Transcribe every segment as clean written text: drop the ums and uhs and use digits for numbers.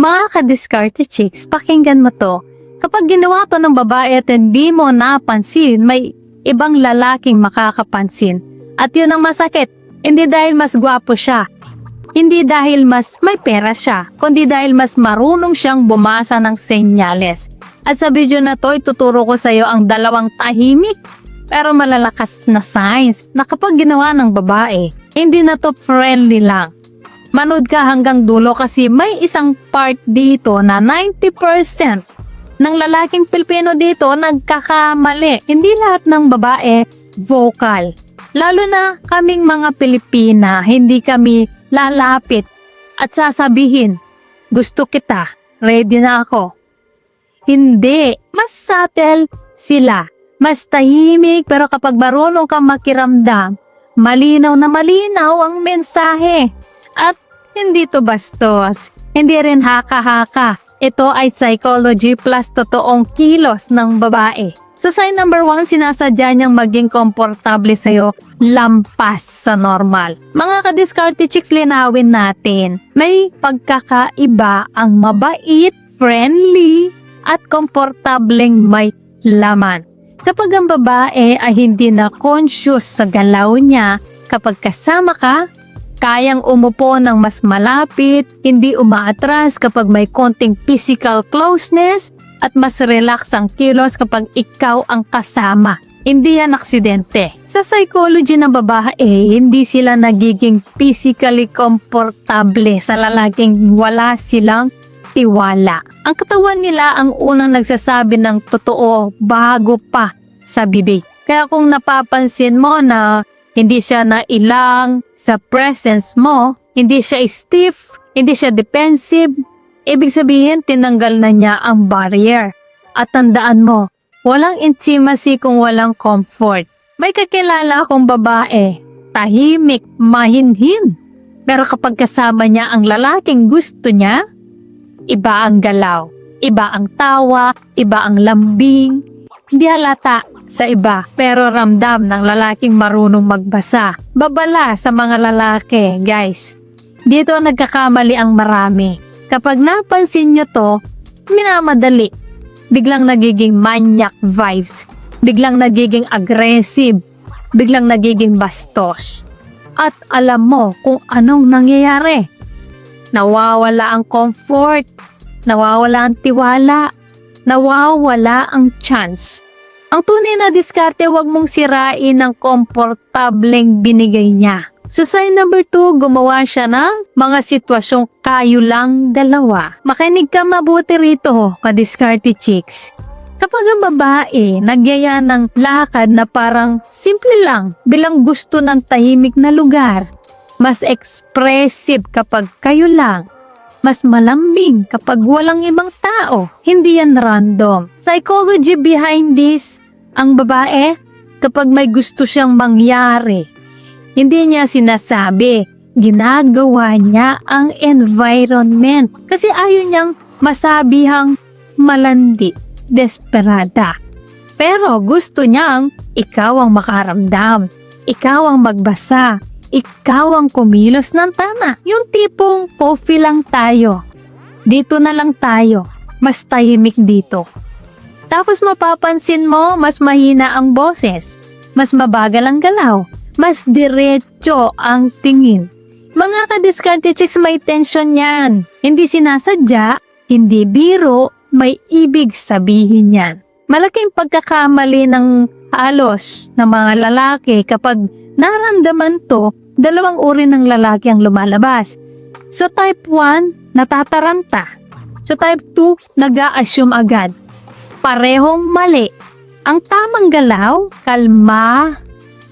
Mga ka-diskarte chicks, pakinggan mo to. Kapag ginawa to ng babae at hindi mo napansin, may ibang lalaking makakapansin. At yun ang masakit, hindi dahil mas gwapo siya, hindi dahil mas may pera siya, kundi dahil mas marunong siyang bumasa ng senyales. At sa video na to, ituturo ko sa iyo ang dalawang tahimik pero malalakas na signs na kapag ginawa ng babae, hindi na to friendly lang. Manood ka hanggang dulo kasi may isang part dito na 90% ng lalaking Pilipino dito nagkakamali. Hindi lahat ng babae vocal. Lalo na kaming mga Pilipina, hindi kami lalapit at sasabihin, gusto kita, ready na ako. Hindi, mas subtle sila. Mas tahimik pero kapag marunong kang makiramdam, malinaw na malinaw ang mensahe. At hindi to bastos, hindi rin haka-haka. Ito ay psychology plus totoong kilos ng babae. So sign number 1, sinasadya niyang maging komportable sa'yo, lampas sa normal. Mga ka-diskarte chicks, linawin natin. May pagkakaiba ang mabait, friendly, at komportableng may laman. Kapag ang babae ay hindi na conscious sa galaw niya, kapag kasama ka, kayang umupo ng mas malapit, hindi umaatras kapag may konting physical closeness, at mas relax ang kilos kapag ikaw ang kasama. Hindi yan aksidente. Sa psychology ng babae, hindi sila nagiging physically komportable sa lalaking wala silang tiwala. Ang katawan nila ang unang nagsasabi ng totoo bago pa sa bibig. Kaya kung napapansin mo na hindi siya nailang sa presence mo, hindi siya stiff, hindi siya defensive, ibig sabihin tinanggal na niya ang barrier. At tandaan mo, walang intimacy kung walang comfort. May kakilala akong babae, tahimik, mahinhin. Pero kapag kasama niya ang lalaking gusto niya, iba ang galaw, iba ang tawa, iba ang lambing. Hindi halata sa iba, pero ramdam ng lalaking marunong magbasa. Babala sa mga lalaki, guys. Dito nagkakamali ang marami. Kapag napansin nyo to, minamadali. Biglang nagiging manyak vibes. Biglang nagiging aggressive. Biglang nagiging bastos. At alam mo kung anong nangyayari. Nawawala ang comfort. Nawawala ang tiwala. Nawawala ang chance. Ang tunay na diskarte, huwag mong sirain ang komportableng binigay niya. So sign number 2, gumawa siya ng mga sitwasyong kayo lang dalawa. Makinig ka mabuti rito, ka-diskarte chicks. Kapag ang babae nagyaya ng lakad na parang simple lang bilang gusto ng tahimik na lugar, mas expressive kapag kayo lang, mas malambing kapag walang ibang tao. Hindi yan random. Psychology behind this, ang babae, kapag may gusto siyang mangyari, hindi niya sinasabi, ginagawa niya ang environment. Kasi ayaw niyang masabihang malandi, desperada. Pero gusto niyang ikaw ang makaramdam, ikaw ang magbasa, ikaw ang kumilos ng tama. Yung tipong coffee lang tayo. Dito na lang tayo. Mas tahimik dito. Tapos mapapansin mo, mas mahina ang boses. Mas mabagal ang galaw. Mas diretso ang tingin. Mga ka-diskarte chicks, may tension yan. Hindi sinasadya, hindi biro, may ibig sabihin yan. Malaking pagkakamali ng halos ng mga lalaki kapag naramdaman to, dalawang uri ng lalaki ang lumalabas. So type 1, natataranta. So type 2, nag-a-assume agad. Parehong mali. Ang tamang galaw, kalma,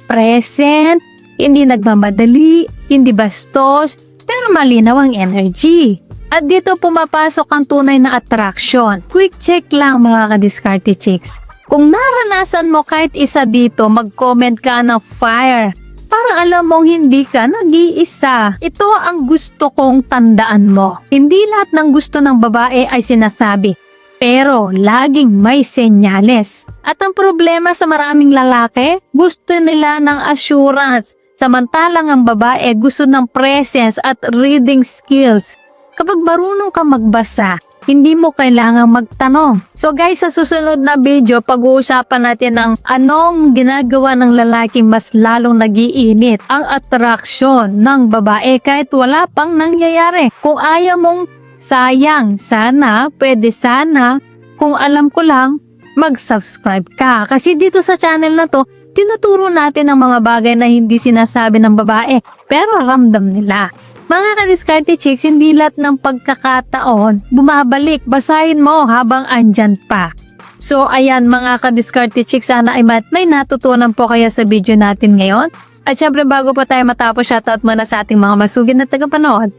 present, hindi nagmamadali, hindi bastos, pero malinaw ang energy. At dito pumapasok ang tunay na attraction. Quick check lang mga ka-diskarte chicks. Kung naranasan mo kahit isa dito, mag-comment ka ng fire. Para alam mong hindi ka nag-iisa. Ito ang gusto kong tandaan mo. Hindi lahat ng gusto ng babae ay sinasabi. Pero laging may senyales. At ang problema sa maraming lalaki, gusto nila ng assurance. Samantalang ang babae gusto ng presence at reading skills. Kapag marunong ka magbasa, hindi mo kailangang magtanong. So guys, sa susunod na video, pag-uusapan natin ang anong ginagawa ng lalaki mas lalong nagiinit ang atraksyon ng babae kahit wala pang nangyayari. Kung ayaw mong sayang, sana, pwede sana, kung alam ko lang, mag-subscribe ka. Kasi dito sa channel na to, tinuturo natin ang mga bagay na hindi sinasabi ng babae, pero ramdam nila. Mga ka-diskarte chicks, hindi lahat ng pagkakataon bumabalik. Basahin mo habang andyan pa. So ayan mga ka-diskarte chicks, sana ay may natutunan po kaya sa video natin ngayon. At syempre bago pa tayo matapos, shoutout muna sa ating mga masugid na tagapanood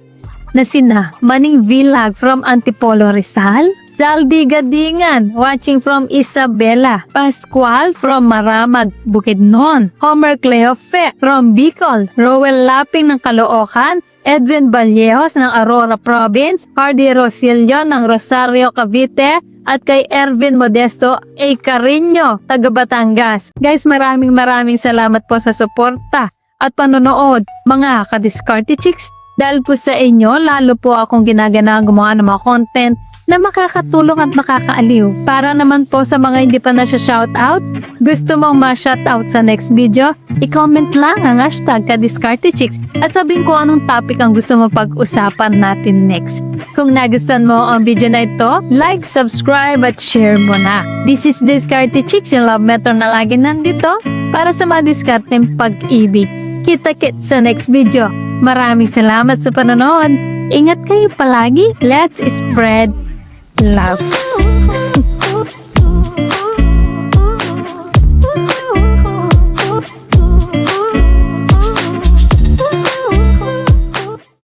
na sina Maning Vlog from Antipolo Rizal, Zaldi Gadingan watching from Isabela, Pascual from Maramag, Bukidnon, Homer Cleofe from Bicol, Rowel Laping ng Caloocan, Edwin Vallejos ng Aurora Province, Hardy Rosilio ng Rosario, Cavite, at kay Ervin Modesto A. Carino, taga Batangas. Guys, maraming salamat po sa suporta at panonood, mga ka-diskarte chicks. Dahil po sa inyo, lalo po akong ginagana gumawa ng mga content na makakatulong at makakaaliw. Para naman po sa mga hindi pa na siya shoutout, gusto mong ma-shoutout sa next video, i-comment lang ang hashtag ka-discardechicks at sabihin ko anong topic ang gusto mo pag-usapan natin next. Kung nagustuhan mo ang video na ito, like, subscribe at share mo na. This is Discarte Chicks, yung love mentor na lagi nandito para sa mga diskarteng pag-ibig. Kita-kits sa next video. Maraming salamat sa panonood. Ingat kayo palagi. Let's spread love.